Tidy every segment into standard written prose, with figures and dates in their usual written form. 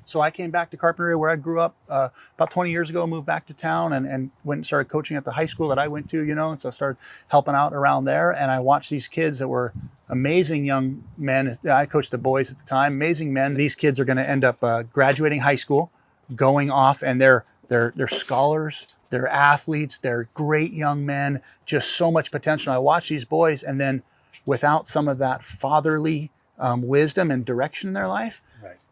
So I came back to Carpinteria where I grew up about 20 years ago, moved back to town and went and started coaching at the high school that I went to, and so I started helping out around there. And I watched these kids that were amazing young men. I coached the boys at the time, amazing men. These kids are going to end up graduating high school, going off, and they're scholars, they're athletes, they're great young men, just so much potential. I watch these boys, and then without some of that fatherly wisdom and direction in their life,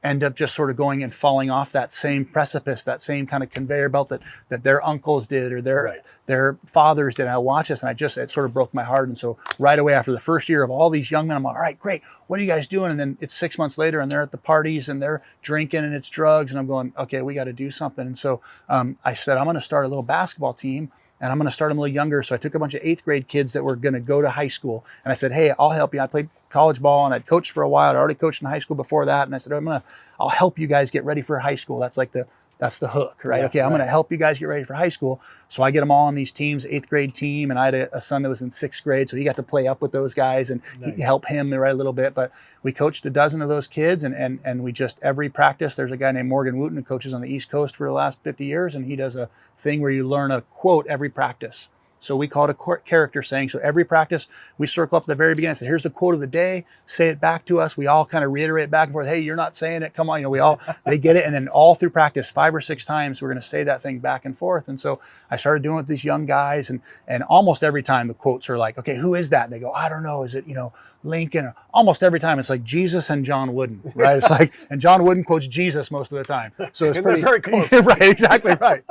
end up just sort of going and falling off that same precipice, that same kind of conveyor belt that their uncles did or their fathers did. And I watched this, and it sort of broke my heart. And so right away after the first year of all these young men, I'm like, all right, great. What are you guys doing? And then it's 6 months later, and they're at the parties and they're drinking and it's drugs. And I'm going, okay, we got to do something. And so I said, I'm going to start a little basketball team. And I'm going to start them a little younger. So I took a bunch of 8th grade kids that were going to go to high school. And I said, hey, I'll help you. I played college ball and I'd coached for a while. I'd already coached in high school before that. And I said, I'll help you guys get ready for high school. That's like that's the hook, right? Yeah, okay, I'm going to help you guys get ready for high school. So I get them all on these teams, 8th grade team. And I had a son that was in 6th grade. So he got to play up with those guys and help him right a little bit. But we coached a dozen of those kids. And we just, every practice, there's a guy named Morgan Wooten who coaches on the East Coast for the last 50 years. And he does a thing where you learn a quote every practice. So we call it a character saying. So every practice, we circle up at the very beginning and say, here's the quote of the day, say it back to us. We all kind of reiterate back and forth, hey, you're not saying it, come on. They get it. And then all through practice, 5 or 6 times, we're going to say that thing back and forth. And so I started doing it with these young guys, and almost every time the quotes are like, okay, who is that? And they go, I don't know. Is it, Lincoln? Almost every time it's like Jesus and John Wooden, right? It's like, and John Wooden quotes Jesus most of the time. So it's and they're very close. Right, exactly right.